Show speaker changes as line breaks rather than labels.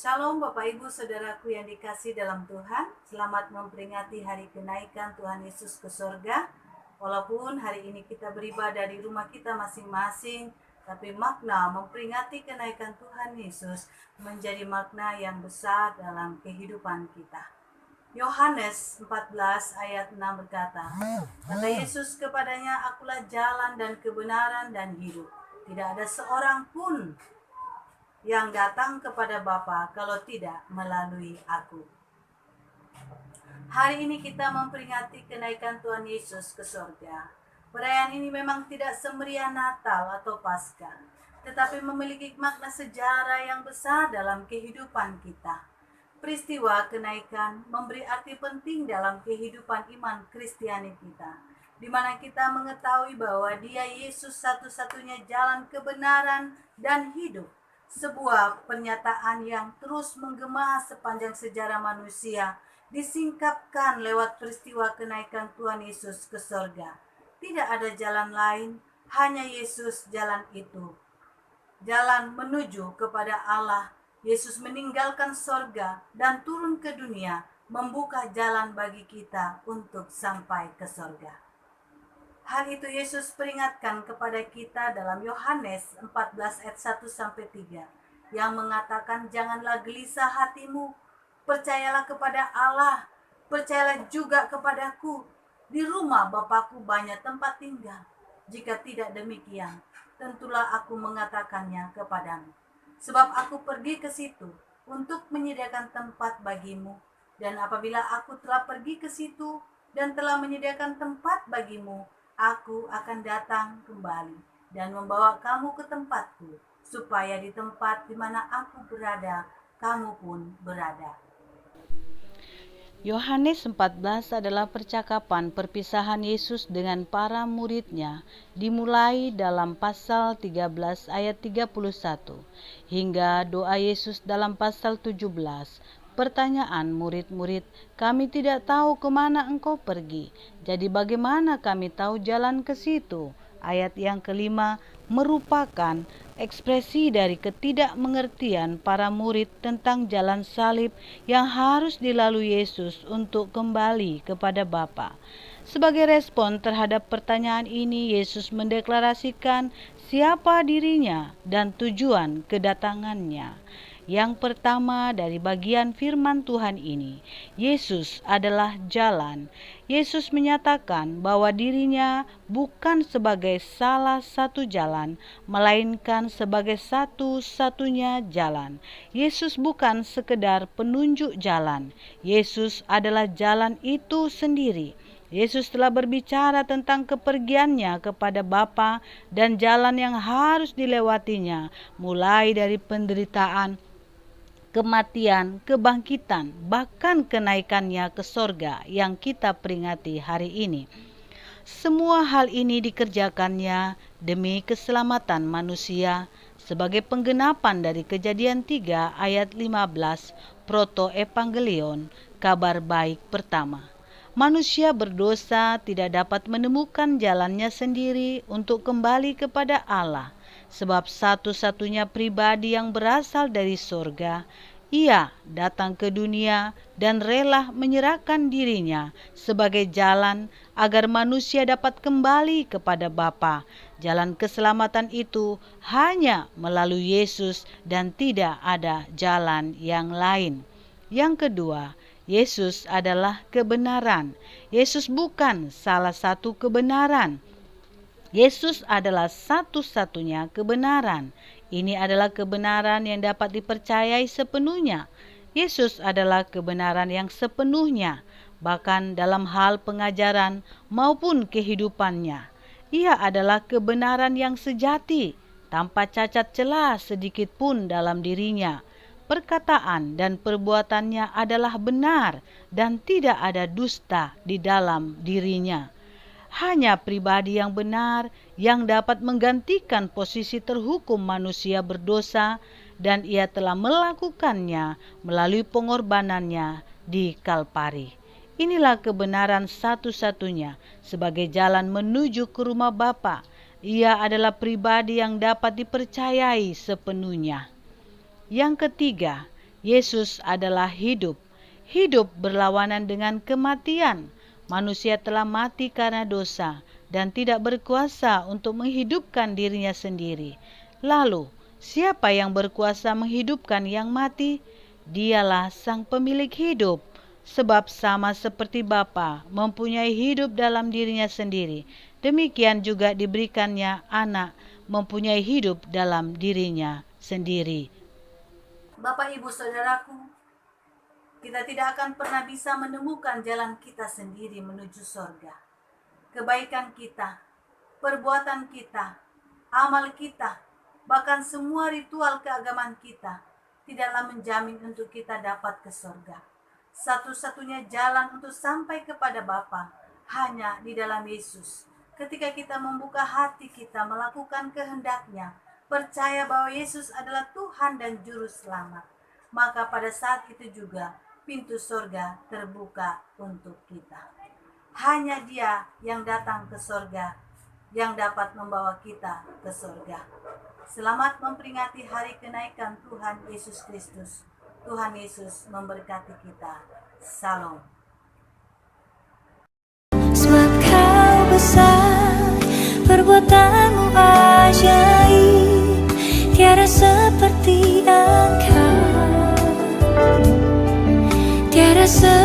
Shalom Bapak Ibu Saudaraku yang dikasih dalam Tuhan. Selamat memperingati hari kenaikan Tuhan Yesus ke sorga. Walaupun hari ini kita beribadah di rumah kita masing-masing, tapi makna memperingati kenaikan Tuhan Yesus menjadi makna yang besar dalam kehidupan kita. Yohanes 14 ayat 6 berkata, kata Yesus kepadanya, akulah jalan dan kebenaran dan hidup. Tidak ada seorang pun yang datang kepada Bapa kalau tidak melalui aku. Hari ini kita memperingati kenaikan Tuhan Yesus ke sorga. Perayaan ini memang tidak semeriah Natal atau Paskah, tetapi memiliki makna sejarah yang besar dalam kehidupan kita. Peristiwa kenaikan memberi arti penting dalam kehidupan iman Kristiani kita, di mana kita mengetahui bahwa Dia Yesus satu-satunya jalan kebenaran dan hidup. Sebuah pernyataan yang terus menggema sepanjang sejarah manusia, disingkapkan lewat peristiwa kenaikan Tuhan Yesus ke sorga. Tidak ada jalan lain, hanya Yesus jalan itu. Jalan menuju kepada Allah. Yesus meninggalkan sorga dan turun ke dunia, membuka jalan bagi kita untuk sampai ke sorga. Hal itu Yesus peringatkan kepada kita dalam Yohanes 14 ayat 1-3 yang mengatakan, janganlah gelisah hatimu, percayalah kepada Allah, percayalah juga kepadaku. Di rumah Bapakku banyak tempat tinggal. Jika tidak demikian, tentulah aku mengatakannya kepadamu. Sebab aku pergi ke situ untuk menyediakan tempat bagimu. Dan apabila aku telah pergi ke situ dan telah menyediakan tempat bagimu, aku akan datang kembali dan membawa kamu ke tempatku, supaya di tempat di mana aku berada, kamu pun berada.
Yohanes 14 adalah percakapan perpisahan Yesus dengan para muridnya, dimulai dalam pasal 13 ayat 31 hingga doa Yesus dalam pasal 17. Pertanyaan murid-murid, kami tidak tahu kemana engkau pergi, jadi bagaimana kami tahu jalan ke situ? Ayat yang kelima merupakan ekspresi dari ketidakmengertian para murid tentang jalan salib yang harus dilalui Yesus untuk kembali kepada Bapa. Sebagai respon terhadap pertanyaan ini, Yesus mendeklarasikan siapa dirinya dan tujuan kedatangannya. Yang pertama dari bagian firman Tuhan ini, Yesus adalah jalan. Yesus menyatakan bahwa dirinya bukan sebagai salah satu jalan, melainkan sebagai satu-satunya jalan. Yesus bukan sekedar penunjuk jalan. Yesus adalah jalan itu sendiri. Yesus telah berbicara tentang kepergiannya kepada Bapa dan jalan yang harus dilewatinya, mulai dari penderitaan, kematian, kebangkitan, bahkan kenaikannya ke sorga yang kita peringati hari ini. Semua hal ini dikerjakannya demi keselamatan manusia sebagai penggenapan dari Kejadian 3 ayat 15 Proto-Evangelion, kabar baik pertama. Manusia berdosa tidak dapat menemukan jalannya sendiri untuk kembali kepada Allah. Sebab satu-satunya pribadi yang berasal dari sorga, ia datang ke dunia dan rela menyerahkan dirinya sebagai jalan agar manusia dapat kembali kepada Bapa. Jalan keselamatan itu hanya melalui Yesus dan tidak ada jalan yang lain. Yang kedua, Yesus adalah kebenaran. Yesus bukan salah satu kebenaran. Yesus adalah satu-satunya kebenaran. Ini adalah kebenaran yang dapat dipercayai sepenuhnya. Yesus adalah kebenaran yang sepenuhnya, bahkan dalam hal pengajaran maupun kehidupannya. Ia adalah kebenaran yang sejati, tanpa cacat celah sedikit pun dalam dirinya. Perkataan dan perbuatannya adalah benar dan tidak ada dusta di dalam dirinya. Hanya pribadi yang benar yang dapat menggantikan posisi terhukum manusia berdosa, dan ia telah melakukannya melalui pengorbanannya di Kalpari. Inilah kebenaran satu-satunya sebagai jalan menuju ke rumah Bapa. Ia adalah pribadi yang dapat dipercayai sepenuhnya. Yang ketiga, Yesus adalah hidup. Hidup berlawanan dengan kematian. Manusia telah mati karena dosa dan tidak berkuasa untuk menghidupkan dirinya sendiri. Lalu, siapa yang berkuasa menghidupkan yang mati? Dialah Sang Pemilik hidup. Sebab sama seperti Bapa mempunyai hidup dalam dirinya sendiri, demikian juga diberikannya Anak mempunyai hidup dalam dirinya sendiri.
Bapak, Ibu, Saudaraku, kita tidak akan pernah bisa menemukan jalan kita sendiri menuju surga. Kebaikan kita, perbuatan kita, amal kita, bahkan semua ritual keagamaan kita tidaklah menjamin untuk kita dapat ke surga. Satu-satunya jalan untuk sampai kepada Bapa hanya di dalam Yesus. Ketika kita membuka hati kita melakukan kehendak-Nya, percaya bahwa Yesus adalah Tuhan dan Juru Selamat, maka pada saat itu juga pintu surga terbuka untuk kita. Hanya Dia yang datang ke surga yang dapat membawa kita ke surga. Selamat memperingati hari kenaikan Tuhan Yesus Kristus. Tuhan Yesus memberkati kita. Salam.
Sebab Kau besar, perbuatanmu ajaib, tiada seperti Engkau, tiada seperti